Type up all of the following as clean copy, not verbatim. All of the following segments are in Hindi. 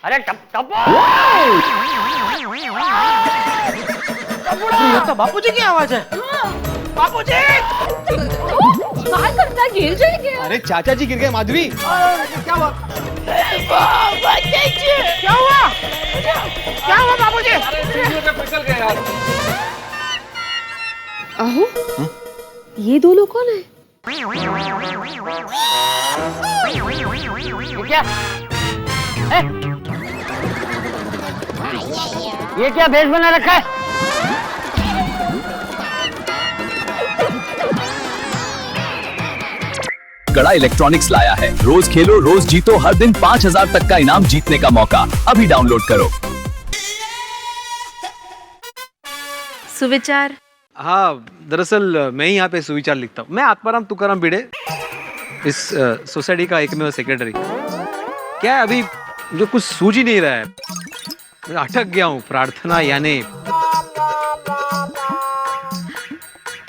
अरे टप्पू ये तो बापूजी की आवाज है। बापूजी काय करता, गिर जाएंगे। अरे चाचा जी गिर गए माधुरी। क्या हुआ? क्या हुआ? क्या हुआ बापूजी? फिसल गए यार। अहो, ये दो लोग कौन है? ये क्या? ये क्या भेष बना रखा है? गड़ा इलेक्ट्रॉनिक्स लाया है, रोज खेलो रोज जीतो, हर दिन 5,000 तक का इनाम जीतने का मौका। अभी डाउनलोड करो। सुविचार। हाँ, दरअसल मैं ही यहाँ पे सुविचार लिखता हूँ। मैं आत्माराम तुकाराम भिड़े, इस सोसाइटी का एकमेव सेक्रेटरी। क्या है, अभी मुझे कुछ सूझ ही नहीं रहा है, मैं अटक गया हूँ। प्रार्थना यानी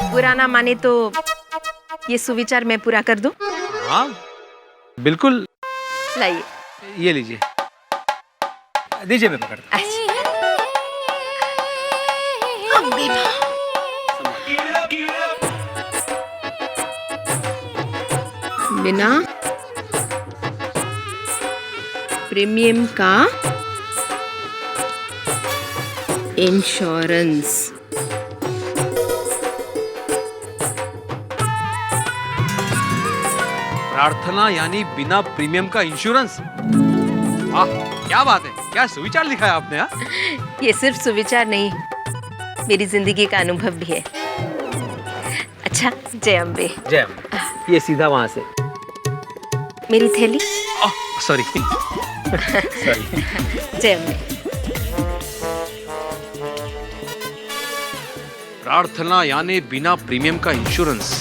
पुराना माने तो ये सुविचार मैं पूरा कर दूं? हाँ बिल्कुल, लाइए। ये लीजिए, दीजिए, मैं पकड़ता हूँ। बिना प्रीमियम का इंश्योरेंस। प्रार्थना यानी बिना प्रीमियम का इंश्योरेंस। वाह, क्या बात है, क्या सुविचार लिखा है आपने। हाँ, ये सिर्फ सुविचार नहीं, मेरी जिंदगी का अनुभव भी है। अच्छा, जय अम्बे। जय अम्बे। ये सीधा वहां से। मेरी थैली। सॉरी। जय अम्बे। प्रार्थना यानी बिना प्रीमियम का इंश्योरेंस।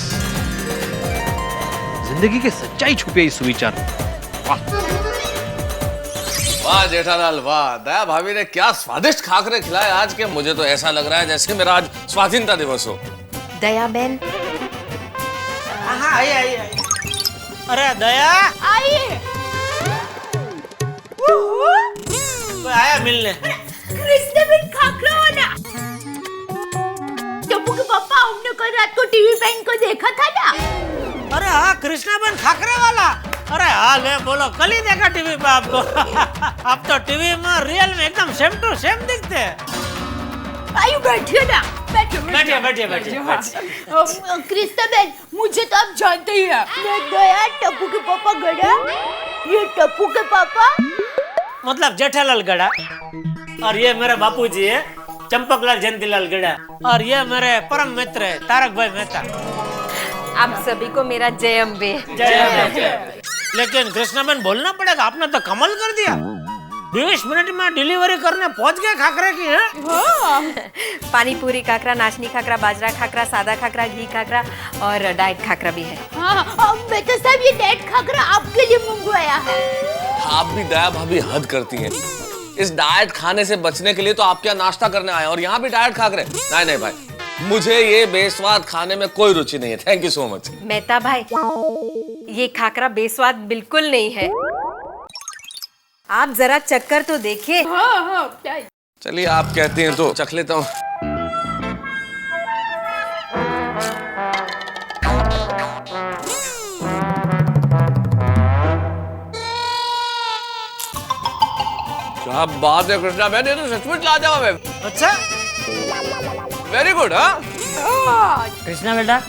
जिंदगी के सच्चाई छुपी है इस सुविचार में। वाह वाह जेठालाल वाह, दया भाभी ने क्या स्वादिष्ट खाकरे खिलाए आज के। मुझे तो ऐसा लग रहा है जैसे मेरा आज स्वाधीनता दिवस हो। दया बहन। हाँ, आइए। अरे दया, आइए। कोई आया मिलने? कृष्ण बिन खाखरा वाला। टप्पू के पापा, हमने कल रात को टीवी पे इनको देखा था ना। अरे हाँ, कृष्णाबेन खाकरे वाला। अरे हाँ, ले बोलो, कल ही देखा टीवी पे आपको। आप तो टीवी में रियल में एकदम सेम टू सेम दिखते हैं। आइए बैठिए ना। बैठिए। क्रिस्टाबेन, मुझे तो आप जानते ही हैं। मैं दया, टप्पू के पापा गड़ा, ये टप्पू के पापा मतलब जेठालाल गड़ा, और ये मेरे बापूजी है चंपकलाल जयंतीलाल गड़ा, और ये मेरे परम मित्र है तारक भाई मेहता। आप सभी को मेरा जय अम्बे। लेकिन कृष्णाबेन बोलना पड़ेगा, आपने तो कमाल कर दिया। 20 मिनट में डिलीवरी करने पहुंच गए खाकरे की है। पानी पूरी खाकरा, नाचनी खाकरा, बाजरा खाकरा, सादा खाकरा, घी खाकरा और डाइट खाकरा भी है। हाँ, बेटा साहब, ये डाइट खाकरा आपके लिए मंगवाया है। आप भी दया भाभी हद करती हैं। इस डाइट खाने से बचने के लिए तो आपके यहाँ नाश्ता करने आए और यहाँ भी डाइट खा रहे। नहीं भाई, मुझे ये बेस्वाद खाने में कोई रुचि नहीं है। Thank you so much. Mehta भाई, ये खाकरा बेस्वाद बिल्कुल नहीं है। आप जरा चक्कर तो देखिए। चलिए, आप कहते हैं तो चख लेता हूँ। क्या बात है कृष्णा बहन, ये तो सचमुच लाजवाब है। अच्छा, वेरी गुड। हाँ कृष्णा बेटा,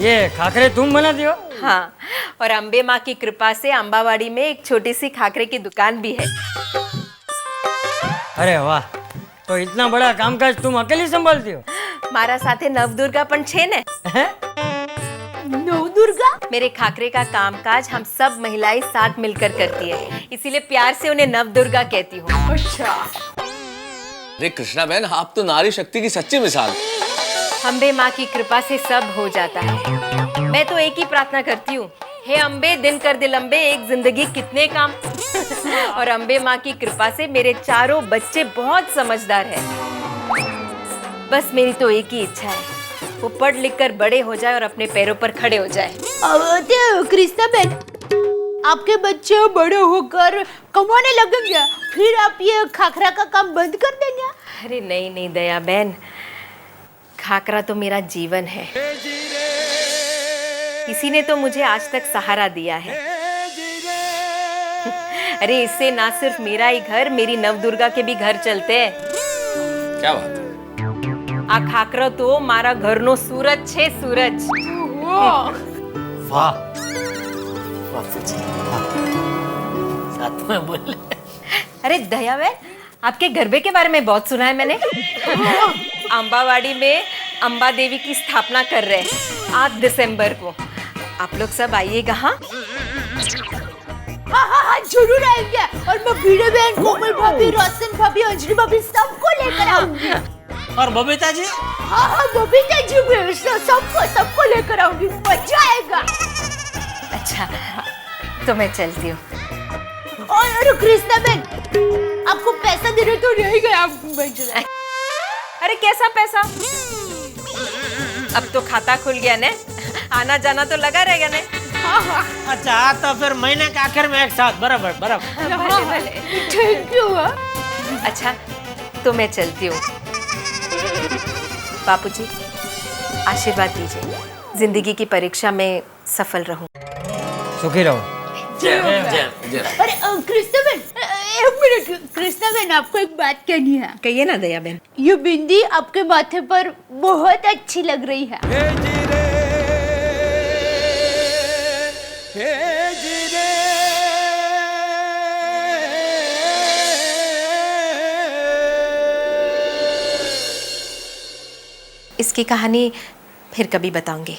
ये खाकरे तुम बनाती हो? हाँ, और अम्बे माँ की कृपा से अम्बावाड़ी में एक छोटी सी खाकरे की दुकान भी है। अरे वाह, तो इतना बड़ा कामकाज तुम अकेली संभालती हो? मारा साथे नवदुर्गा पण छे ने। हैं? नवदुर्गा? मेरे खाकरे का कामकाज हम सब महिलाएं साथ मिलकर करती है, इसीलिए प्यार से उन्हें नवदुर्गा कहती हूँ। अच्छा। अरे कृष्णा बहन, आप तो नारी शक्ति की सच्ची मिसाल। अम्बे माँ की कृपा से सब हो जाता है। मैं तो एक ही प्रार्थना करती हूँ, हे अम्बे दिन कर दे लंबे, एक जिंदगी कितने काम। और अम्बे माँ की कृपा से मेरे चारों बच्चे बहुत समझदार हैं। बस मेरी तो एक ही इच्छा है, वो पढ़ लिख कर बड़े हो जाए और अपने पैरों पर खड़े हो जाए। कृष्णा बहन, आपके बच्चे बड़े होकर कमाने लगेंगे, फिर आप ये खाखरा का काम बंद कर देंगे? अरे नहीं नहीं दया बहन, खाकरा तो मेरा जीवन है। किसी ने तो मुझे आज तक सहारा दिया है। अरे इससे ना सिर्फ मेरा ही घर, मेरी नवदुर्गा के भी घर चलते हैं। क्या बात है? आ खाकरा तो मारा घरनो सूरज छे, सूरज। वाह साथ में बोले। अरे दया बहन, आपके गरबे के बारे में बहुत सुना है मैंने। अंबावाड़ी में अंबा देवी की स्थापना कर रहे हैं 8 दिसंबर को। आप लोग सब आइएगा। हाँ हाँ हाँ हाँ, जरूर आएंगे। और मैं वीडियो बहन, कोमल भाभी, रोशन भाभी, अंजलि भाभी सबको लेकर आऊंगी। और बबीता जी? हाँ हाँ, बबीता जी भी, सबको लेकर आऊंगी, मजा आएगा। अच्छा तो मैं चलती हूँ। और कृष्णा बहन, आपको पैसा दे रहे तो रह गया आप। अरे कैसा पैसा? अब तो खाता खुल गया ने, आना जाना तो लगा रहेगा ने। अच्छा तो फिर महीने के आखिर में एक साथ, बराबर बराबर। भले भले। Thank you. अच्छा तो मैं चलती हूँ। बापूजी आशीर्वाद दीजिए, जिंदगी की परीक्षा में सफल रहूं। सुखी रहो। अरे कृष्णा बहन, एक मिनट। कृष्णा बहन, आपको एक बात कहनी है। कहिए ना दया बहन। ये बिंदी आपके माथे पर बहुत अच्छी लग रही है। इसकी कहानी फिर कभी बताऊंगी।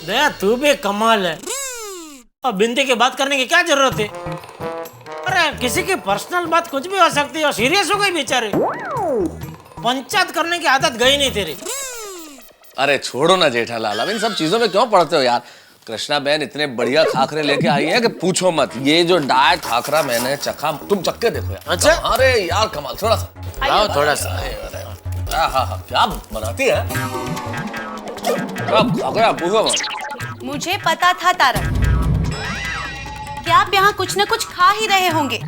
दया तू भी कमाल है। अब बिंदी की बात करने की क्या जरूरत है? अरे किसी की पर्सनल बात कुछ भी हो सकती है और सीरियस हो गई बेचारे। पंचायत करने की आदत गई नहीं तेरी। अरे छोड़ो ना जेठालाल, अब इन सब चीजों में क्यों पड़ते हो यार। कृष्णा बहन इतने बढ़िया खाखरे लेके आई है कि पूछो मत। ये जो डाइट खाखरा मैंने चखा, तुम चख के देखो यार। अच्छा? अरे यार कमाल। थोड़ा सा लाओ थोड़ा सा। हाँ हाँ, क्या बनाती है? खाखरा पूछो मत। मुझे पता था तारक कि आप यहाँ कुछ न कुछ खा ही रहे होंगे।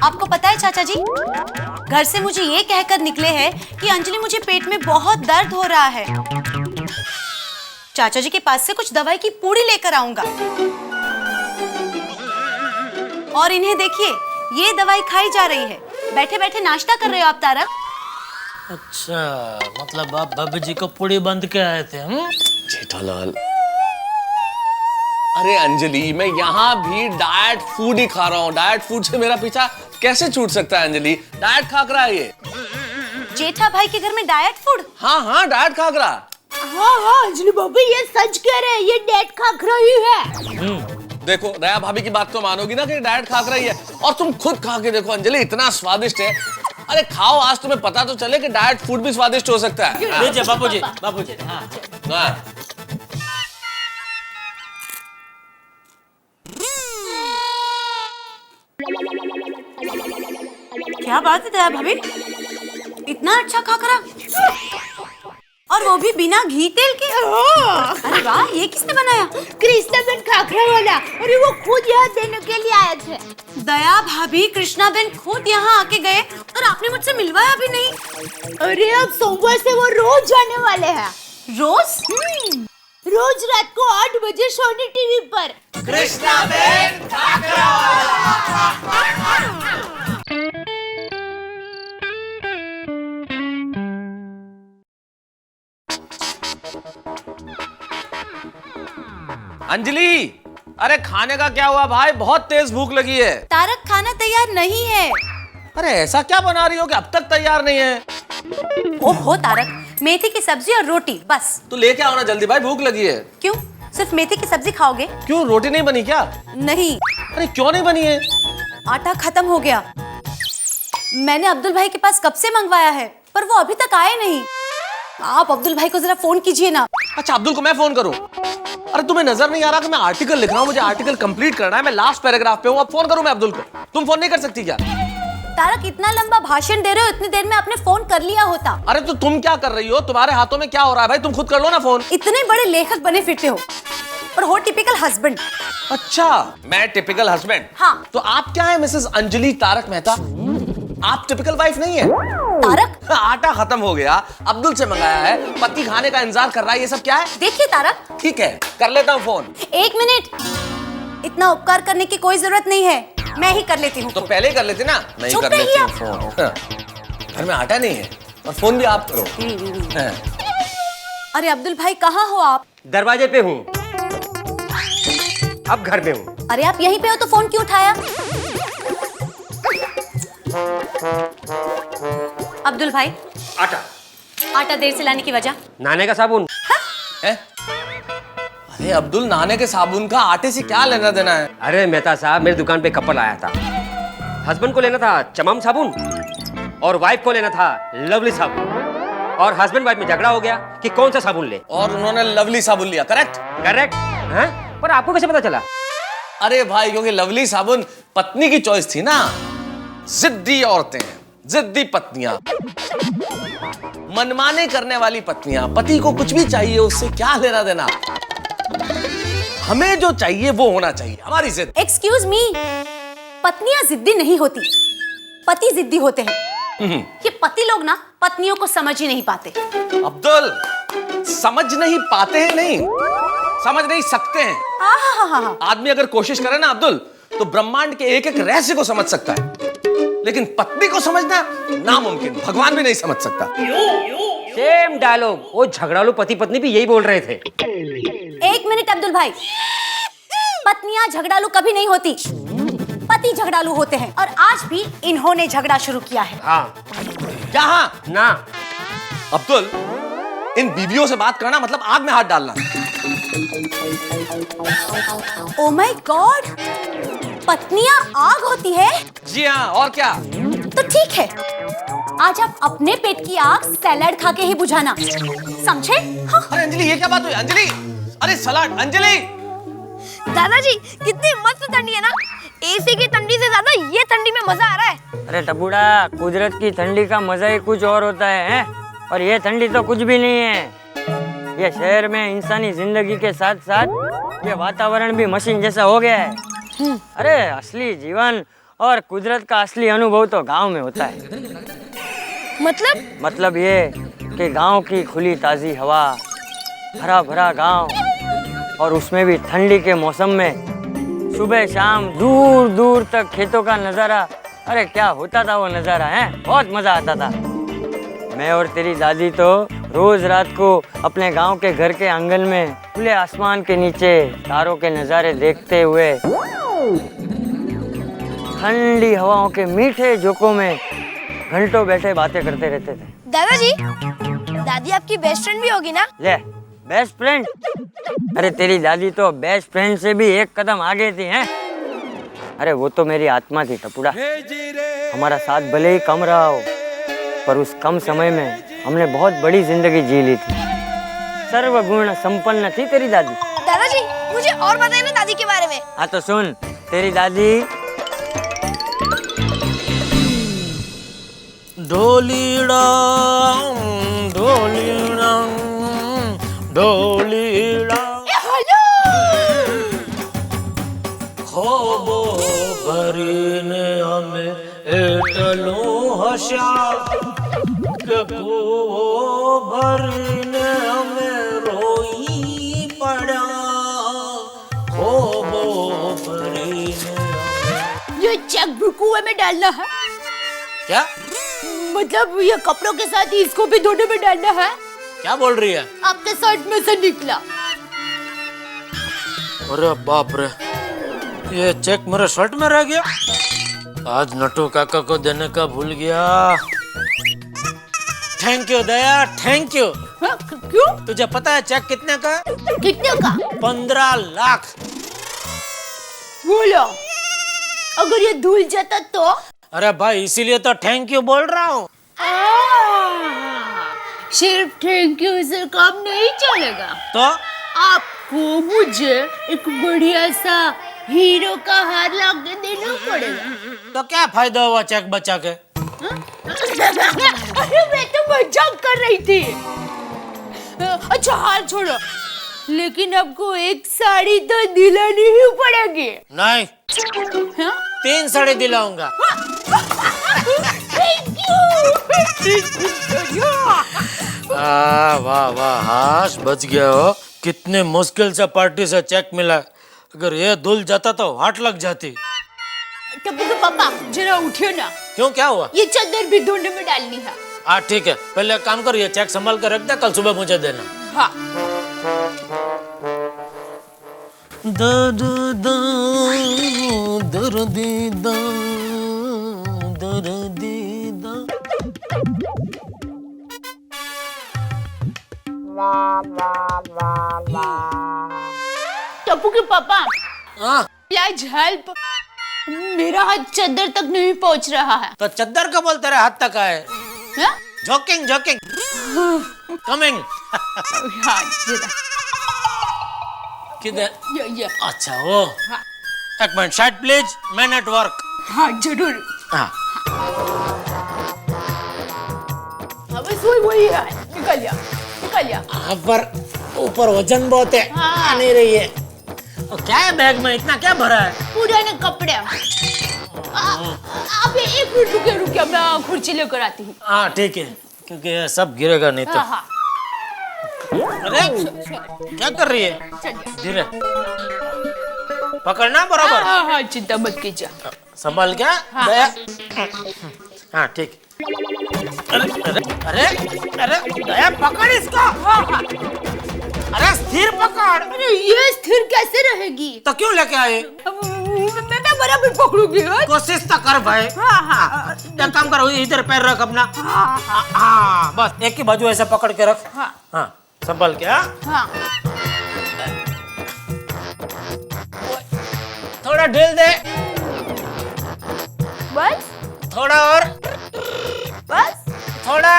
आपको पता है चाचा जी, घर से मुझे ये कहकर निकले हैं कि अंजलि, मुझे पेट में बहुत दर्द हो रहा है। चाचा जी के पास से कुछ दवाई की पूड़ी लेकर आऊंगा। और इन्हें देखिए, ये दवाई खाई जा रही है। बैठे बैठे नाश्ता कर रहे हो आप तारक? अच्छा मतलब आप भाभी जी को पूड़ी बंद के आए थे? जेठालाल, अरे अंजलि, मैं यहाँ भी डाइट फूड ही खा रहा हूँ। डाइट फूड से मेरा पीछा कैसे छूट सकता है अंजलि? डाइट खाकरा है ये। जेठा भाई के घर में डाइट फूड? हाँ हाँ, डाइट खाकरा। हाँ हाँ अंजलि भाभी, ये सच कह रहे हैं, ये डाइट खाकरा ही है। देखो दया भाभी की बात तो मानोगी ना कि डाइट खाकरा ही है। और तुम खुद खा के देखो अंजलि, इतना स्वादिष्ट है। अरे खाओ, आज तुम्हें पता तो चले कि डाइट फूड भी स्वादिष्ट हो सकता है। लीजिए बापूजी, बापूजी। हाँ। क्या बात है दया भाभी, इतना अच्छा खाकरा, और वो भी बिना घी तेल के। अरे वाह, ये किसने बनाया? कृष्णा बहन खाखरा वाला। अरे वो खुद यहाँ देने के लिए आए थे। दया भाभी, कृष्णा बहन खुद यहाँ आके गए और आपने मुझसे मिलवाया भी नहीं। अरे अब सोमवार से वो रोज जाने वाले हैं। रोज? रोज रात को 8 बजे सोनी टीवी पर। कृष्णा बहन खाकरा वाला। अंजलि, अरे खाने का क्या हुआ भाई? बहुत तेज भूख लगी है। तारक, खाना तैयार नहीं है। अरे ऐसा क्या बना रही हो कि अब तक तैयार नहीं है? ओहो तारक, मेथी की सब्जी और रोटी बस। तो लेके आओ ना जल्दी भाई, भूख लगी है। क्यों, सिर्फ मेथी की सब्जी खाओगे? क्यों, रोटी नहीं बनी क्या? नहीं। अरे क्यों नहीं बनी है? आटा खत्म हो गया। मैंने अब्दुल भाई के पास कब से मंगवाया है, पर वो अभी तक आए नहीं। आप अब्दुल भाई को जरा फोन कीजिए ना। अच्छा, अब्दुल को मैं फोन करूं? अरे तुम्हें नजर नहीं आ रहा कि मैं आर्टिकल लिख रहा हूं? मुझे आर्टिकल कंप्लीट करना है, मैं लास्ट पैराग्राफ पे हूं। अब फोन करूं मैं अब्दुल को? तुम फोन नहीं कर सकती क्या? तारक इतना लंबा भाषण दे रहे हो, इतनी देर में आपने फोन कर लिया होता। अरे तो तुम क्या कर रही हो? तुम्हारे हाथों में क्या हो रहा है भाई? तुम खुद कर लो ना फोन। इतने बड़े लेखक बने फिरते हो और हो टिपिकल हस्बैंड। अच्छा, मैं टिपिकल हस्बैंड? हाँ। तो आप क्या है मिसेस अंजलि तारक मेहता? आप टिपिकल वाइफ नहीं है? तारक, आटा खत्म हो गया, अब्दुल से मंगाया है, पति खाने का इंतजार कर रहा है, ये सब क्या है? देखिए तारक, ठीक है, कर लेता हूँ फोन। 1 मिनट, इतना उपकार करने की कोई जरूरत नहीं है, मैं ही कर लेती हूँ। तो पहले ही कर लेते ना। मैं ही चुप कर रहिए लेती हूँ आप। फोन। घर में आटा नहीं है और फोन भी आप करो। हाँ। अरे अब्दुल भाई, कहाँ हो आप? दरवाजे पे हूँ, अब घर में हूँ। अरे आप यहीं पे हो तो फोन क्यों उठाया? अब्दुल भाई, आटा देर से लाने की वजह? नहाने का साबुन। है? अरे अब्दुल, नहाने के साबुन का आटे से क्या लेना देना है? अरे मेहता साहब, मेरी दुकान पे कपल आया था। हस्बैंड को लेना था चमम साबुन और वाइफ को लेना था लवली साबुन, और हस्बैंड वाइफ में झगड़ा हो गया कि कौन सा साबुन ले, और उन्होंने लवली साबुन लिया। करेक्ट? करेक्ट। हैं? पर आपको कैसे पता चला? अरे भाई, क्योंकि लवली साबुन पत्नी की चॉइस थी ना। जिद्दी औरतें, जिद्दी पत्नियां, मनमाने करने वाली पत्नियां, पति को कुछ भी चाहिए, उससे क्या लेना देना। हमें जो चाहिए वो होना चाहिए, हमारी जिद। एक्सक्यूज मी, पत्नियां जिद्दी नहीं होती, पति जिद्दी होते हैं। ये पति लोग ना पत्नियों को समझ ही नहीं पाते। अब्दुल, समझ नहीं पाते हैं नहीं, समझ नहीं सकते हैं। आदमी अगर कोशिश करे ना अब्दुल, तो ब्रह्मांड के एक एक रहस्य को समझ सकता है, लेकिन पत्नी को समझना नामुमकिन, भगवान भी नहीं समझ सकता। सेम डायलॉग वो झगड़ालू पति पत्नी भी यही बोल रहे थे। 1 मिनट अब्दुल भाई, पत्नियां झगड़ालू कभी नहीं होती, पति झगड़ालू होते हैं, और आज भी इन्होंने झगड़ा शुरू किया है। हाँ। यहाँ ना अब्दुल, इन बीवियों से बात करना मतलब आग में हाथ डालना। ओ माय गॉड, पत्नियां आग होती है? जी हाँ, और क्या? तो ठीक है, आज आप अपने पेट की आग सैलेड खा के ही बुझाना, समझे? हाँ। अरे अंजलि, ये क्या बात हुई? अंजलि, अरे सलाद। अंजलि, दादाजी, कितनी मस्त ठंडी है ना। एसी की ठंडी से ज्यादा ये ठंडी में मजा आ रहा है। अरे टबूड़ा, कुदरत की ठंडी का मजा ही कुछ और होता है, और ये ठंडी तो कुछ भी नहीं है। ये शहर में इंसानी जिंदगी के साथ साथ ये वातावरण भी मशीन जैसा हो गया है। अरे असली जीवन और कुदरत का असली अनुभव तो गांव में होता है। मतलब ये कि गांव की खुली ताजी हवा, हरा भरा गांव, और उसमें भी ठंडी के मौसम में सुबह शाम दूर दूर तक खेतों का नज़ारा। अरे क्या होता था वो नज़ारा, है बहुत मज़ा आता था। मैं और तेरी दादी तो रोज रात को अपने गांव के घर के आंगन में खुले आसमान के नीचे तारों के नज़ारे देखते हुए ठंडी हवाओं के मीठे झोंकों में घंटों बैठे बातें करते रहते थे। दादाजी, दादी आपकी बेस्ट फ्रेंड भी होगी ना? ले, बेस्ट फ्रेंड? अरे तेरी दादी तो बेस्ट फ्रेंड से भी एक कदम आगे थी, हैं? अरे वो तो मेरी आत्मा थी टपुड़ा। हमारा साथ भले ही कम रहा हो, पर उस कम समय में हमने बहुत बड़ी जिंदगी जी ली थी। सर्वगुण संपन्न थी तेरी दादी। दादाजी, मुझे और बताइए ना दादी के बारे में। हाँ तो सुन, तेरी दादी ढोलीड़ा ढोलीड़ा ढोलीड़ा खोबो भरीने हमें एटलो हशा के को भरीने हमें रोई पड़ा। खोबो भरीने ये चेकबुक कुएं में डालना है? क्या मतलब ये कपड़ों के साथ ही इसको भी धोने में डालना है? क्या बोल रही है? आपके शर्ट में से निकला। अरे बाप रे, ये चेक मेरे शर्ट में रह गया। आज नटू काका को देने का भूल गया। Thank you Daya, thank you. क्यों? तुझे पता है चेक कितने का? कितने का? 15 लाख। बोलो, अगर ये धुल जाता तो? अरे भाई, इसीलिए तो थैंक यू बोल रहा हूँ। सिर्फ थैंक यू से काम नहीं चलेगा। तो आपको मुझे एक बढ़िया सा हीरो का हार ला के देना पड़ेगा। तो क्या फायदा हुआ चेक बचा के? अरे मैं तो मजाक कर रही थी। अच्छा हार छोड़ो, लेकिन आपको एक साड़ी तो दिलानी ही पड़ेगी। नहीं, हाँ? 3 साड़ी दिलाऊंगा। Thank you। वाह वाह हाश, बच गया हो। कितने मुश्किल से पार्टी से चेक मिला, अगर ये धुल जाता तो हाथ लग जाती। टप्पू के पापा जरा उठियो ना। क्यों, क्या हुआ? ये चादर भी धोने में डालनी है। हाँ ठीक है, पहले एक काम करो, ये चेक संभाल कर रख दे, कल सुबह मुझे देना। हाँ। टप्पू के पापा, हाँ, प्लीज हेल्प। मेरा हाथ चादर तक नहीं पहुंच रहा है। तो चद्दर का बोल तेरे हाथ तक आए। हाँ? Joking joking coming. हाँ, जरा। किधर? ये। अच्छा वो, हाँ। एक minute, side please, man at work. हाँ जरूर। हाँ, बस वही है। निकल जा, निकल जा। यहाँ पर ऊपर वजन बहुत है, हाँ। आ नहीं रही है। और क्या है बैग में, इतना क्या भरा है? पुराने कपड़े। आप एक मिनट रुकिए, मैं खुर्ची लेकर आती हूँ। हाँ ठीक है, क्योंकि ये सब गिरेगा नहीं तो। हाँ। अरे क्या कर रही है? चलिए। धीरे पकड़ना बराबर। हाँ, चिंता मत कीजिए। संभाल क्या? हाँ। दया। हाँ ठीक। अरे अरे अरे अरे दया, पकड़ इसको। हाँ। अरे स्थिर पकड़। अरे ये स्थिर कैसे रहेगी? तो क्यों लेके आए? मैं बराबर पकड़ूंगी। कोशिश तो कर भाई। हाँ। एक काम करो, इधर पैर रख अपना। हाँ बस, एक ही बाजू ऐसे पकड़ के रख। हाँ। हाँ संभल के। हाँ। थोड़ा ढील दे, बस थोड़ा और, बस। थोड़ा।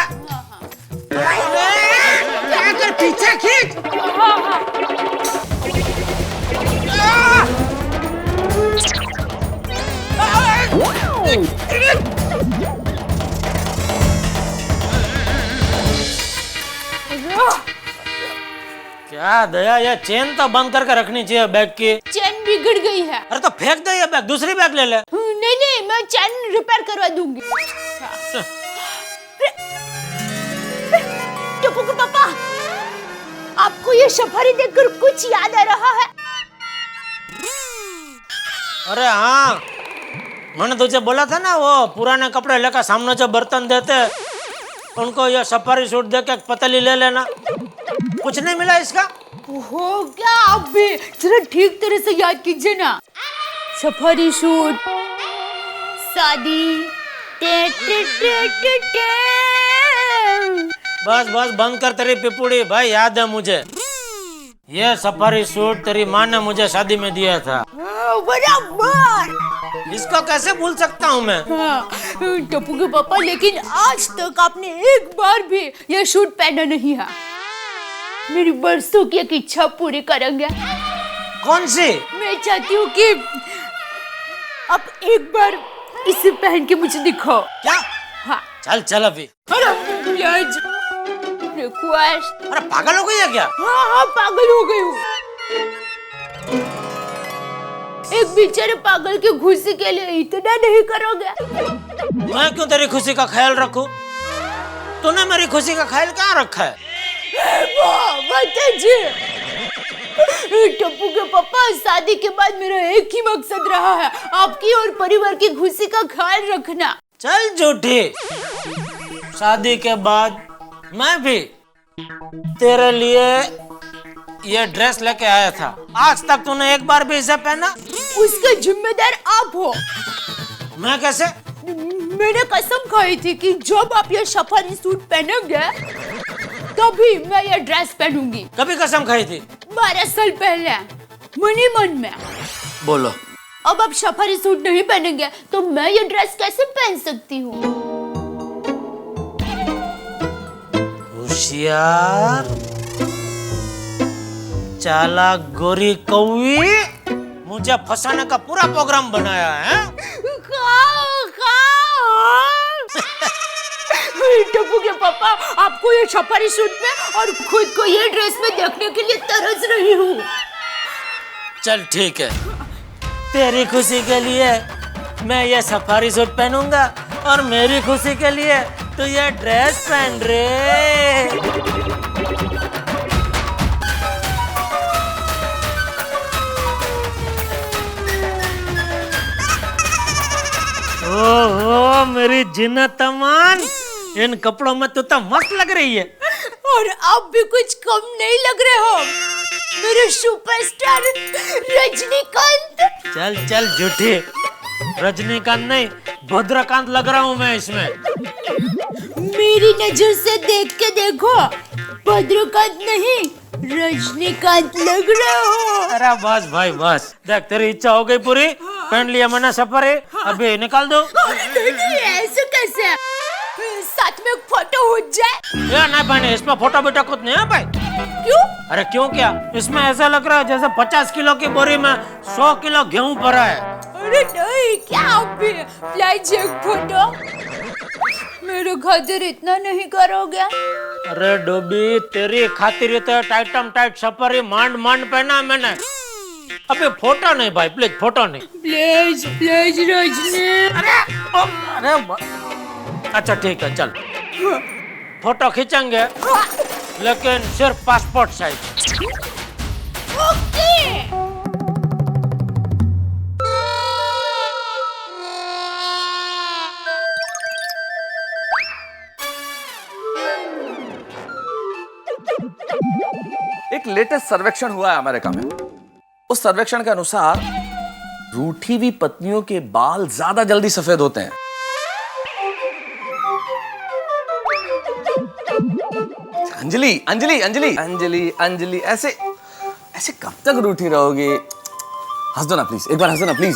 क्या कर, पीछे खींच। क्या दया, ये चेन तो बंद करके रखनी चाहिए बैग की। चैन बिगड़ गई है। अरे तो फेंक दे ये बैग, दूसरी बैग ले ले। नहीं, मैं चैन रिपेयर करवा दूंगी। टप्पू के पापा, आपको ये सफारी देखकर कुछ याद आ रहा है? अरे हाँ, मैंने तुझे बोला था ना, वो पुराने कपड़े लेकर सामने जो बर्तन देते उनको ये सफारी सूट देके एक पतली ले लेना। कुछ नहीं मिला इसका? हो क्या, आप भी जरा ठीक तरह से याद कीजिए ना। सफारी सूट, शादी, टे टे टे टे टे। बस बस बंद कर तेरी पिपुड़ी भाई, याद है मुझे। ये सफारी सूट तेरी माँ ने मुझे शादी में दिया था। बराबर। इसको कैसे भूल सकता हूँ मैं? हाँ, टप्पू के पापा, लेकिन आज तक आपने एक बार भी यह सूट पहना नहीं है। मेरी बरसों की एक इच्छा पूरी करेंगे। कौन सी? मैं चाहती हूँ कि आप एक बार इसे पहन के मुझे दिखाओ। क्या? हाँ। चल चल अभी। रिक्वेस्ट। अरे पागल हो गई है क्या? हाँ, पागल हो गई हूँ। एक बेचारे पागल की खुशी के लिए इतना नहीं करोगे? मैं क्यों तेरी खुशी का ख्याल रखूं? तूने मेरी खुशी का ख्याल कहाँ रखा है? टप्पू के पापा, शादी के बाद मेरा एक ही मकसद रहा है, आपकी और परिवार की खुशी का ख्याल रखना। चल झूठी, शादी के बाद मैं भी तेरे लिए ये ड्रेस लेके आया था। आज तक तूने एक बार भी इसे पहना? उसका जिम्मेदार आप हो। मैं कैसे? मैंने कसम खाई थी कि जब आप ये सफारी सूट पहनेंगे तभी मैं ये ड्रेस पहनूंगी। कभी कसम खाई थी? 12 साल पहले, मनी मन में। बोलो। अब आप सफारी सूट नहीं पहनेंगे तो मैं ये ड्रेस कैसे पहन सकती हूँ? होशियार, चालाक गोरी कौवी, मुझे फंसाने का पूरा प्रोग्राम बनाया है। खाओ खाओ। टप्पू के पापा, आपको ये सफारी सूट में और खुद को ये ड्रेस में देखने के लिए तरस रही हूँ। चल ठीक है, तेरी खुशी के लिए मैं ये सफारी सूट पहनूंगा और मेरी खुशी के लिए तू ये ड्रेस पहन रे। ओह मेरी जिन्नत अमान, इन कपड़ों में तू तो मस्त लग रही है। और आप भी कुछ कम नहीं लग रहे हो, मेरे सुपरस्टार रजनीकांत। चल चल झूठी, रजनीकांत नहीं भद्रकांत लग रहा हूँ मैं इसमें। मेरी नजर से देख के देखो, भद्रकांत नहीं रजनीकांत लग रहे हो। अरे बस भाई बस, देख तेरी इच्छा हो गई पूरी, पहन लिया मैंने सफारी, अभी निकाल दो। नहीं ऐसे कैसे, साथ में फोटो हो जाए। या नहीं बहने, इसमें फोटो बेटा कुछ नहीं है भाई। क्यों? अरे क्यों क्या, इसमें ऐसा लग रहा है जैसे 50 किलो की बोरी में 100 किलो गेहूं भरा है। अरे नहीं, क्या आप भी प्लीज एक फोटो, मेरे खातिर इतना नहीं करोगे? अरे डोबी, तेरी खातिर तो टाइटम टाइट सफारी मांड मांड पहना मैंने, अबे फोटो नहीं भाई, प्लीज फोटो नहीं। Please please Rajni. अरे अच्छा ठीक है, चल फोटो खींचेंगे लेकिन सिर्फ पासपोर्ट साइज। ओके। एक लेटेस्ट सर्वेक्षण हुआ है अमेरिका में। उस सर्वेक्षण के अनुसार रूठी हुई पत्नियों के बाल ज्यादा जल्दी सफेद होते हैं। अंजलि अंजलि अंजलि अंजलि अंजलि, ऐसे ऐसे कब तक रूठी रहोगी? हंस दो ना प्लीज, एक बार हंस दो ना प्लीज।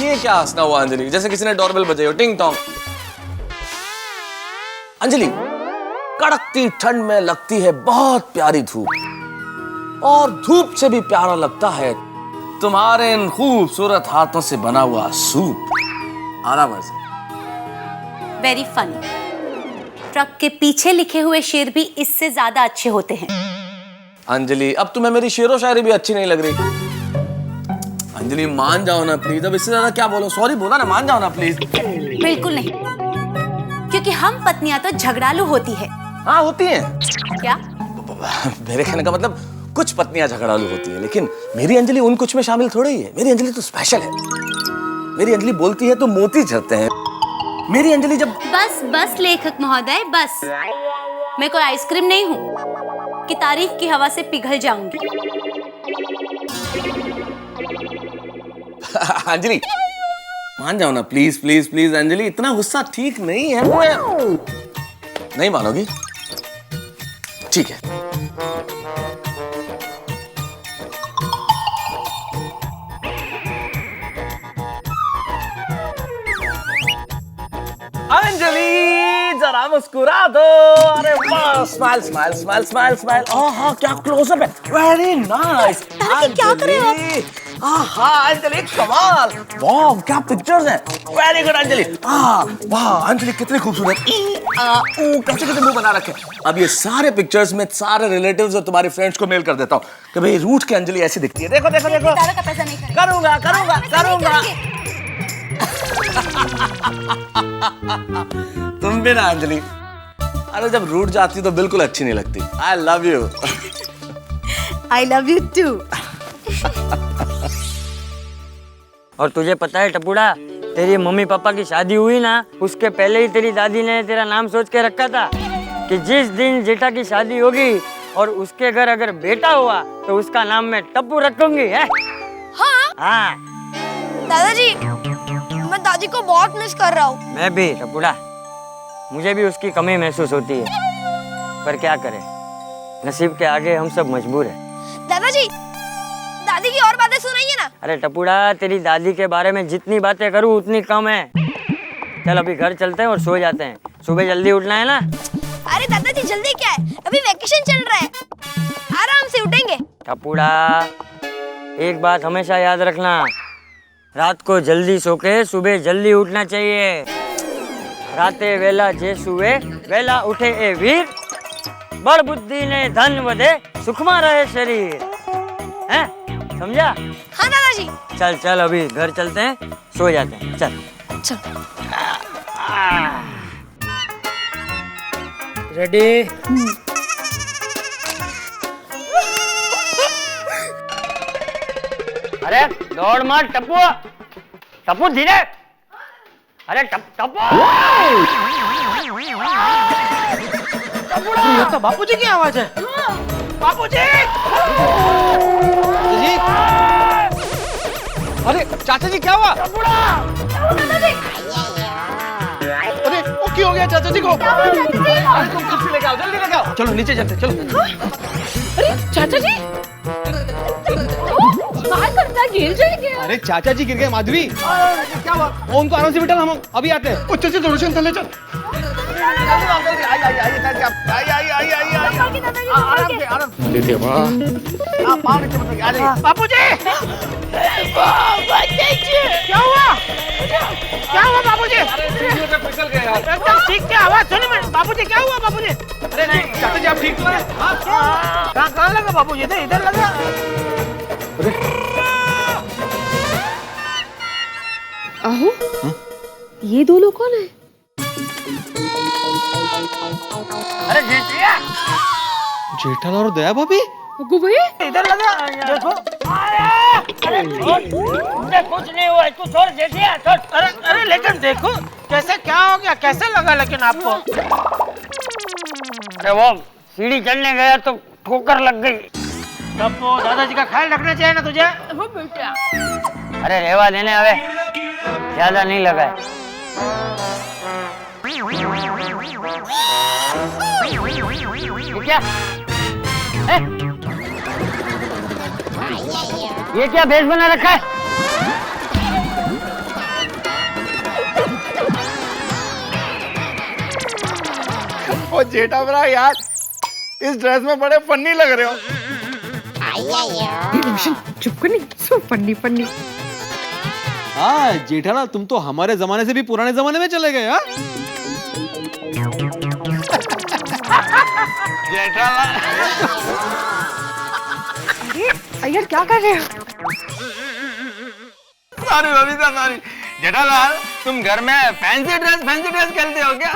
ये क्या हंसना हुआ अंजलि, जैसे किसी ने डोरबेल बजाई हो, टिंग टोंग। अंजलि, कड़कती ठंड में लगती है बहुत प्यारी धूप, और धूप से भी प्यारा लगता है तुम्हारे इन खूबसूरत हाथों से बना हुआ सूप। आराम से। Very funny. ट्रक के पीछे लिखे हुए शेर भी इससे ज्यादा अच्छे होते हैं। अंजलि, अब तुम्हें मेरी शेरो शायरी भी अच्छी नहीं लग रही। अंजलि मान जाओ ना प्लीज, अब इससे ज्यादा क्या बोलो, सॉरी बोला ना, मान जाओ ना प्लीज। बिल्कुल नहीं, क्योंकि हम पत्नियां तो झगड़ालू होती है। हाँ होती हैं। क्या? मेरे कहने का मतलब कुछ पत्नियां झगड़ालू होती है, लेकिन मेरी अंजलि उन कुछ में शामिल थोड़ी ही है। मेरी अंजलि तो स्पेशल है। मेरी अंजलि बोलती है तो मोती झरते हैं। मेरी अंजलि जब बस बस लेखक महोदय बस, मैं कोई आइसक्रीम नहीं हूँ कि तारीफ की हवा से पिघल जाऊंगी। अंजलि मान जाओ ना प्लीज प्लीज प्लीज। अंजलि इतना गुस्सा ठीक नहीं है। नहीं मानोगी? ठीक है। अंजलि जरा मुस्कुरा दो। अरे वाह, smile smile smile smile smile. हाँ क्या क्लोजअप है, वेरी नाइस। क्या कर रहे हो? हाँ अंजलि कमाल, वाह क्या पिक्चर्स हैं, वेरी गुड अंजलि। वाह अंजलि कितनी खूबसूरत। कैसे कैसे मुंह बना रखे। अब ये सारे पिक्चर्स में सारे रिलेटिव्स और तुम्हारे फ्रेंड्स को मेल कर देता हूँ कि भाई रूठ के अंजलि ऐसी दिखती है। देखो देखो देखो, का पैसा नहीं करूंगा करूंगा करूंगा। तुम भी ना अंजलि, अरे जब रूठ जाती तो बिल्कुल अच्छी नहीं लगती। I love you. I love you too. और तुझे पता है टपुड़ा, तेरी मम्मी पापा की शादी हुई ना, उसके पहले ही तेरी दादी ने तेरा नाम सोच के रखा था कि जिस दिन जेठा की शादी होगी और उसके घर अगर बेटा हुआ तो उसका नाम मैं टप्पू रखूंगी है। हाँ दादाजी, मैं दादी को बहुत मिस कर रहा हूँ। मैं भी टपुड़ा, मुझे भी उसकी कमी महसूस होती है, पर क्या करें, नसीब के आगे हम सब मजबूर हैं। दादाजी, दादी की और बातें सुनाइए ना। अरे टपुड़ा, तेरी दादी के बारे में जितनी बातें करूँ उतनी कम है। चल अभी घर चलते हैं और सो जाते हैं, सुबह जल्दी उठना है ना। अरे दादाजी जल्दी क्या है, अभी वैकेशन चल रहा है, आराम से उठेंगे। टपुड़ा, एक बात हमेशा याद रखना, रात को जल्दी सो के सुबह जल्दी उठना चाहिए। राते वेला जे सुवे वेला उठे ए वीर, बड़ बुद्धि ने धन वधे सुखमा रहे शरीर। हैं? समझा? हाँ दादाजी। चल चल अभी घर चलते हैं, सो जाते हैं, चल। रेडी? अरे दौड़ मत टप्पू, टप्पू धीरे। अरे टप्पू, ये तो बापूजी की आवाज है। बापूजी! जी अरे चाचा जी क्या हुआ? अरे वो क्यों हो गया चाचा जी को? अरे तुम कुर्सी लेके आओ, जल्दी लेके आओ। चलो नीचे चलते, चलो। अरे चाचा जी बाहर करता गिर जाएंगे। अरे चाचा जी गिर गए माधवी। क्या हुआ? उनको आराम से बिठा, हम अभी आते हैं। चाचा थोड़ा सा थले चल। बापूजी! क्या हुआ? क्या हुआ बापूजी? एकदम ठीक क्या आवाज सुनी मैंने। बापूजी क्या हुआ बापूजी? अरे नहीं चाचा जी आप ठीक तो हैं? कहाँ लगा बापूजी? इधर लगा। आहो, ये दो लोग कौन है? अरे जेठिया, जेठालाल और दया भाभी? इधर लगा, देखो। अरे मुझे कुछ नहीं हुआ, तू छोड़ जेठिया, छोड़। अरे लेकिन देखो कैसे, क्या हो गया, कैसे लगा लेकिन आपको? अरे वो सीढ़ी चढ़ने गया तो ठोकर लग गई। टप्पू, दादाजी का ख्याल रखना चाहिए ना तुझे। हो बेटा। अरे रेवा देने हवे, ज्यादा नहीं लगा है। ये क्या है? ये क्या भेष बना रखा है? ओ जेठा भरा यार, इस ड्रेस में बड़े फन्नी लग रहे हो। चुप कर, नहीं सो फन्नी। हाँ जेठालाल, तुम तो हमारे जमाने से भी पुराने जमाने में चले गए। हाँ जेठालाल अय्यर क्या कर रहे हो? Sorry Babita, sorry. जेठालाल तुम घर में फैंसी ड्रेस खेलते हो क्या?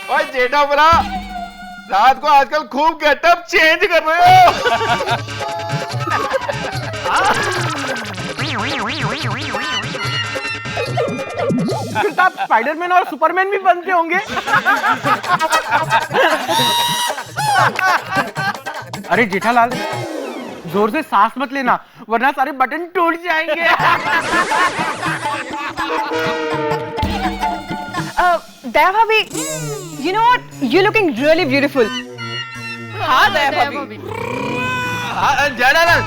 ओए जेठा भरा, रात को आजकल खूब गेटअप चेंज कर रहे हो। फिर तो आप स्पाइडरमैन और सुपरमैन भी बनते होंगे। अरे जेठालाल, जोर से सांस मत लेना वरना सारे बटन टूट जाएंगे। दया भाभी, you know what? You're looking really beautiful. हाँ दया भाभी। Jethalal,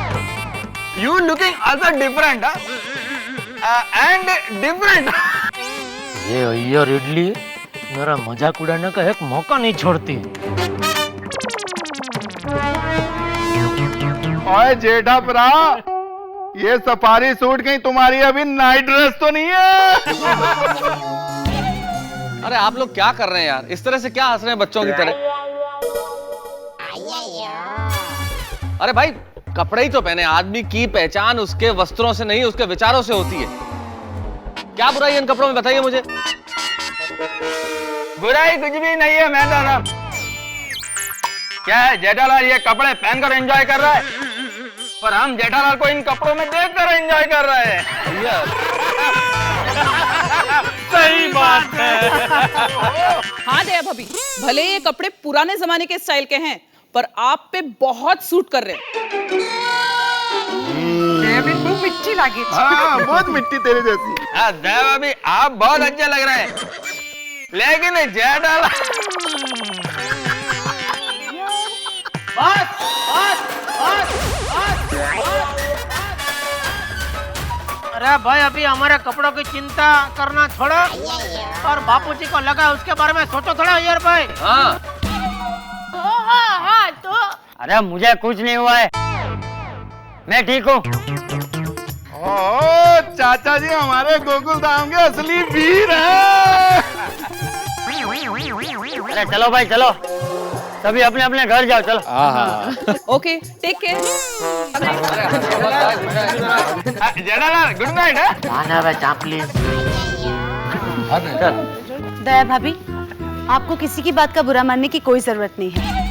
you looking also different, and different. ये अय्यर इडली मेरा मजाक उड़ाने का एक मौका नहीं छोड़ती। ओए जेठा भरा, ये सफारी सूट कहीं तुम्हारी अभी नाइट ड्रेस तो नहीं है? अरे आप लोग क्या कर रहे हैं यार, इस तरह से क्या हंस रहे हैं बच्चों की तरह? अरे भाई कपड़े ही तो पहने, आदमी की पहचान उसके वस्त्रों से नहीं उसके विचारों से होती है। क्या बुराई है इन कपड़ों में, बताइए मुझे। बुराई कुछ भी नहीं है मैं दादा। क्या है जेठालाल ये कपड़े पहनकर एंजॉय कर रहा है, पर हम जेठालाल को इन कपड़ों में देखकर एंजॉय कर रहे हैं। सही बात है। हाँ दया भाभी, भले ये कपड़े पुराने जमाने के स्टाइल के हैं पर आप पे बहुत सूट कर रहे हैं। मिट्टी लगी। हाँ, बहुत मिट्टी तेरी जैसी। हाँ दया भाभी, आप बहुत अच्छे लग रहे हैं, लेकिन जेठालाल अरे भाई अभी हमारे कपड़ों की चिंता करना छोड़ो और बापूजी को लगा उसके बारे में सोचो थोड़ा यार भाई। हाँ हाँ तो अरे मुझे कुछ नहीं हुआ है, मैं ठीक हूँ। ओ चाचा जी हमारे गोकुल धाम के असली वीर हैं। अरे चलो भाई चलो, सभी अपने अपने घर जाओ, चलो। Okay take care. Jethalal good night. Daya bhabhi, आपको किसी की बात का बुरा मानने की कोई जरूरत नहीं है।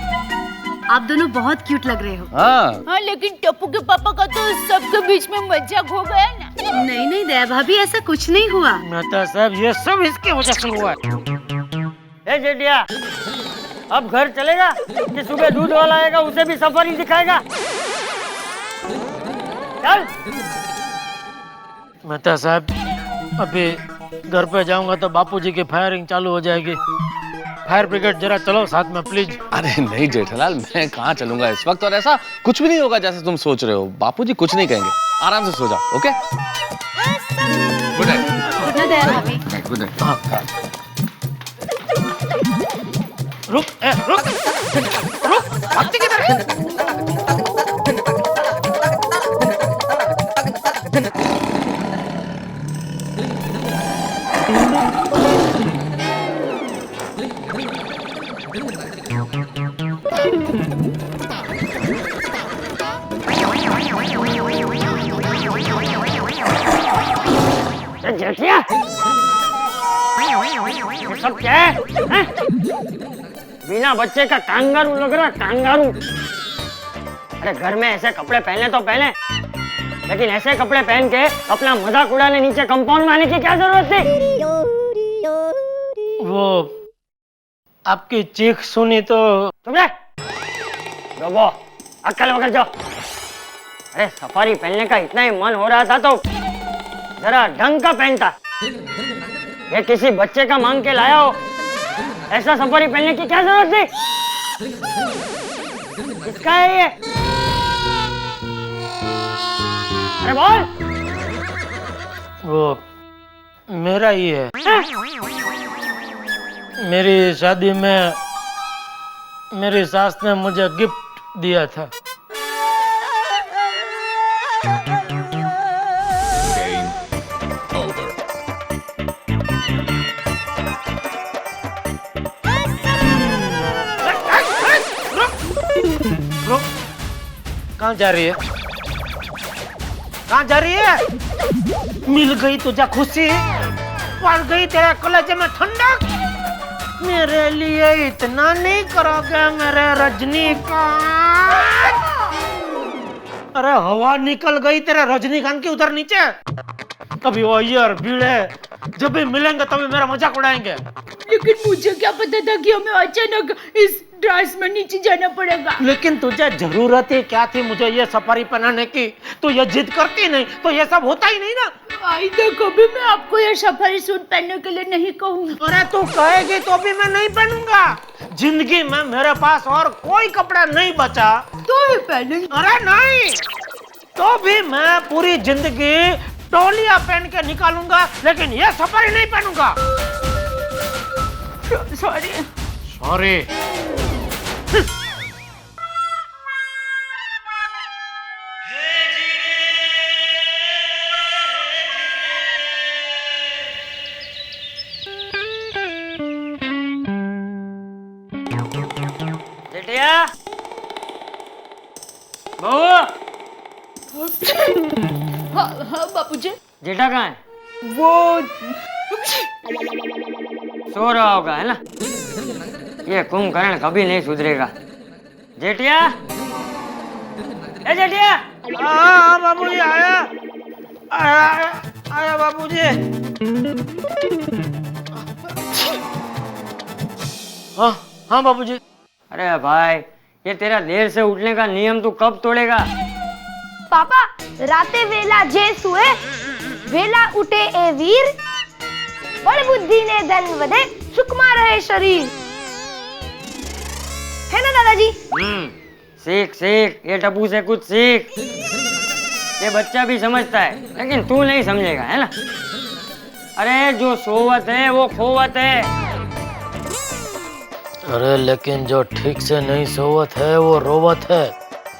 आप दोनों बहुत क्यूट लग रहे हो। हाँ लेकिन टप्पू के पापा का तो सबके बीच में मजाक हो गया ना। नहीं नहीं दया भाभी, ऐसा कुछ नहीं हुआ। मेहता साहब ये सब इसकी वजह से हुआ है। ए जेठिया, अब घर चलेगा कि सुबह दूध वाला आएगा उसे भी सफारी दिखाएगा? चल। मेहता साहब अभी घर पे जाऊंगा तो बापूजी की फायरिंग चालू हो जाएगी। फायर ब्रिगेड जरा चलो साथ में प्लीज। अरे नहीं जेठालाल, मैं कहाँ चलूंगा इस वक्त, और ऐसा कुछ भी नहीं होगा जैसे तुम सोच रहे हो। बापूजी कुछ नहीं कहेंगे, आराम से सो जाओ। Okay good night. Good night Daya bhabhi. Good night. रुक रुक भागती किधर है? जेठिया, ये सब क्या है? हैं? बिना बच्चे का कांगारू लग रहा, कांगारू। अरे घर में ऐसे कपड़े पहने तो पहने, लेकिन ऐसे कपड़े पहन के अपना मजाक उड़ाने नीचे कंपाउंड में आने की क्या जरूरत थी? वो आपकी चीख सुनी तो चुप रह, रोबो, अक्कल वकल जाओ। अरे सफारी पहनने का इतना ही मन हो रहा था तो जरा ढंग का पहनता। ये किसी बच्चे का मांग के लाया हो, ऐसा सफारी पहनने की क्या जरूरत थी? किसका है ये? अरे बोल। वो मेरा ही है। मेरी शादी में मेरी सास ने मुझे गिफ्ट दिया था। कहाँ जा रही है? कहाँ जा रही है? मिल गई तुझे खुशी, पड़ गई तेरे कलेजे में ठंडक। मेरे लिए इतना नहीं करोगे मेरे रजनीकांत? अरे हवा निकल गई तेरे रजनीकांत की उधर नीचे। कभी वो अय्यर भीड़े जब भी मिलेंगे तभी मेरा मजाक उड़ाएंगे। लेकिन मुझे क्या पता था कि हमें अचानक इस ड्रेस में नीचे जाना पड़ेगा। लेकिन तुझे जरूरत ही क्या थी मुझे ये सफारी पहनाने की? तो ये जिद करती नहीं तो ये सब होता ही नहीं ना। आइंदा कभी मैं आपको ये सफारी सूट पहनने के लिए नहीं कहूँगी। अरे तू कहेगी तो भी मैं नहीं पहनूंगा। जिंदगी में मेरे पास और कोई कपड़ा नहीं बचा तो ही पहनूंगी। अरे नहीं, तो भी मैं पूरी जिंदगी टोलिया पहन के निकालूंगा, लेकिन ये सफारी नहीं पहनूंगा। Sorry sorry. जेठिया, बहू। हाँ बापूजी। जेठा कहाँ है? वो सो रहा होगा, है ना? ये कुंभकर्ण कभी नहीं सुधरेगा। जेठिया, ए जेठिया। हाँ बाबूजी आया, आया आया बाबूजी। हाँ हाँ बाबूजी। अरे भाई, ये तेरा देर से उठने का नियम तू कब तोड़ेगा? पापा, राते वेला जे सुए वेला उठे ए वीर, बड़ बुद्धि ने धन वधे, सुखमा रहे शरीर। है ना दादाजी? सीख सीख, ये टप्पू से कुछ सीख। ये बच्चा भी समझता है, लेकिन तू नहीं समझेगा, है ना? अरे जो सोवत है वो खोवत है। अरे लेकिन जो ठीक से नहीं सोवत है वो रोवत है।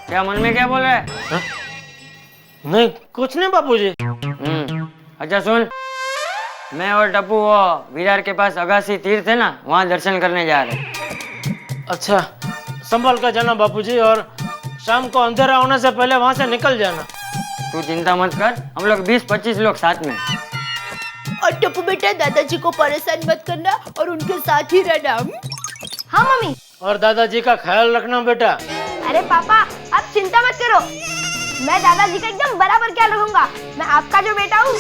क्या मन में क्या बोल रहा है? हा? नहीं कुछ नहीं बापूजी। अच्छा सुन, मैं और टप्पू वो विरार के पास अगासी तीर्थ है ना, वहाँ दर्शन करने जा रहे। अच्छा संभल कर जाना बापूजी, और शाम को अंधेरा होने से पहले वहाँ से निकल जाना। तू चिंता मत कर, हम लोग 20-25 लोग साथ में। और टप्पू बेटा दादाजी को परेशान मत करना और उनके साथ ही रहना। हाँ मम्मी। और दादाजी का ख्याल रखना बेटा। अरे पापा आप चिंता मत करो, मैं दादाजी का एकदम बराबर ख्याल रखूंगा। मैं आपका जो बेटा हूँ।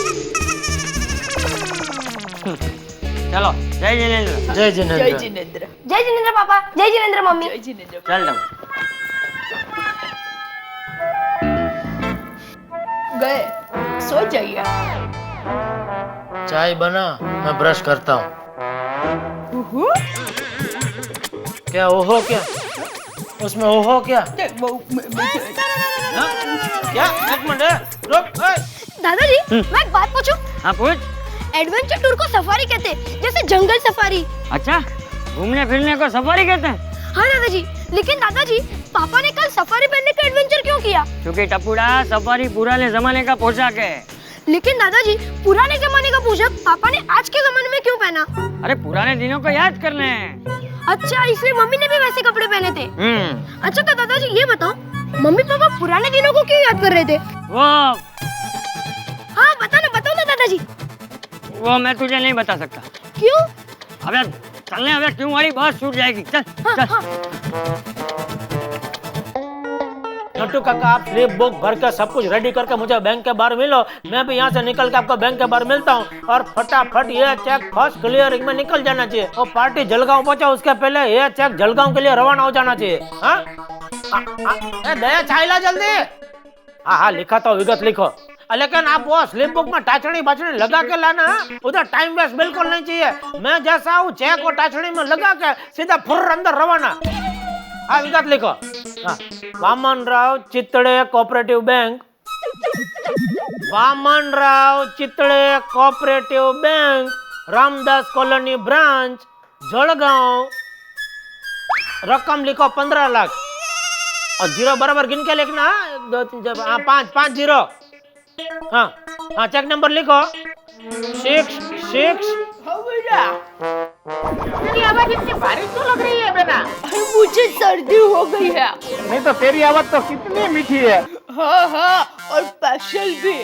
चलो जय जिनेंद्र। जय जिनेंद्र। जय जिनेंद्र। जय जिनेंद्र पापा, जय जिनेंद्र मम्मी। जय जिनेंद्र। चल दम। गए, सो जाइए। चाय बना, मैं ब्रश करता हूँ। क्या ओहो क्या? उसमें ओहो क्या? हाँ? क्या? एक मिनट रुक। दादाजी मैं एक बात पूछूं? हाँ पूछ। एडवेंचर टूर को सफारी कहते हैं, जैसे जंगल सफारी। अच्छा, घूमने फिरने को सफारी कहते हैं? हाँ दादाजी, लेकिन दादाजी पापा ने कल सफारी पहनने का एडवेंचर क्यों किया? क्योंकि टप्पूड़ा सफारी पुराने जमाने का पोशाक है। लेकिन दादाजी पुराने जमाने का पोशाक पापा ने आज के जमाने में क्यों पहना? अरे पुराने दिनों को याद करने हैं। अच्छा इसलिए मम्मी ने भी वैसे कपड़े पहने थे। अच्छा तो दादाजी ये बताओ, मम्मी पापा पुराने दिनों को क्यों याद कर रहे थे? वो हाँ बताओ ना दादाजी। वो मैं तुझे नहीं बता सकता। क्यों? अबे चलने, अबे क्यों वाली बस छूट जाएगी। चल चल। नट्टू काका आप स्लिप बुक भर कर सब कुछ रेडी करके मुझे बैंक के बाहर मिलो। मैं भी यहाँ से निकल के आपको बैंक के बाहर मिलता हूँ, और फटाफट ये चेक फर्स्ट क्लियरिंग में निकल जाना चाहिए। और पार्टी जलगांव पहुंचा उसके पहले ये चेक जलगांव के लिए रवाना हो जाना चाहिए। हाँ दया छाइला जल्दी। हाँ लिखा तो विगत लिखो, लेकिन आप वो स्लिप बुक में टाचड़ी बाचड़ी लगा के लाना। उधर टाइम वेस्ट बिल्कुल नहीं चाहिए। मैं जैसा हूँ चेक और टाचड़ी में लगा के सीधा फुर्र अंदर रवाना। हाँ विगत लिखो। हाँ Vaman Rao Chittade cooperative bank, Vaman Rao Chittade cooperative bank, Ramdas colony branch, Jalgaon. रकम लिखो 15 लाख, और जीरो बराबर गिन के लिखना। 1 2 3 4 5 जीरो। हाँ चेक नंबर लिखो 66। तेरी आवाज इतनी भारी क्यों लग रही है बेटा? मुझे सर्दी हो गई है। नहीं तो तेरी आवाज तो कितनी मीठी है। हाँ और स्पेशल भी।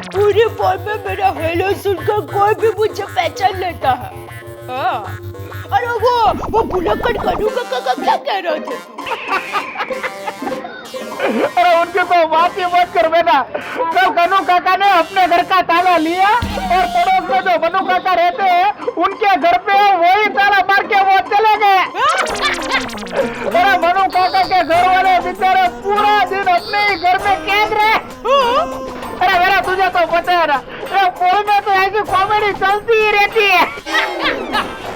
पूरे फोन में मेरा हेलो सुनकर कोई भी मुझे पहचान लेता है। हाँ। अरे वो भुलक्कड़ कनू काका क्या कह रहे थे? अरे उनके तो बात ही मत कर बेटा। कल कनू काका ने अपने घर का ताला लिया और पड़ोस में जो मनु काका रहते हैं उनके घर पे वही ताला मार के वो चले गए। अरे मनु काका के घर वाले बेचारे पूरा दिन अपने ही घर में कैद रहे। अरे मेरा तुझे तो पता है ना, फोन में तो ऐसी कॉमेडी चलती ही रहती है।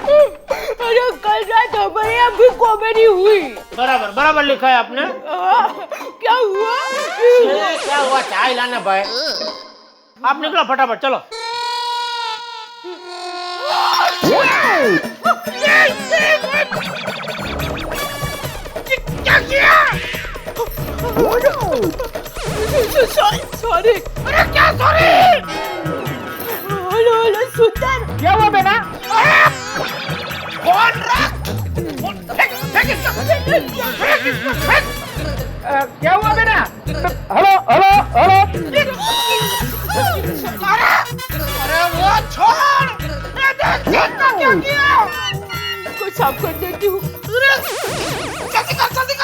अरे कल रात हमारे यहाँ भी कॉमेडी हुई। बराबर लिखा है आपने। क्या हुआ? क्या हुआ? चाय लाना भाई। आप निकलो फटाफट चलो। क्या किया? सॉरी। अरे क्या सॉरी? हेलो सुंदर, क्या हुआ बेटा? फोन रख। क्या हुआ बेटा? हेलो। अरे वो छोड़। क्या किया? कुछ साफ कर देती हूँ। जल्दी कर।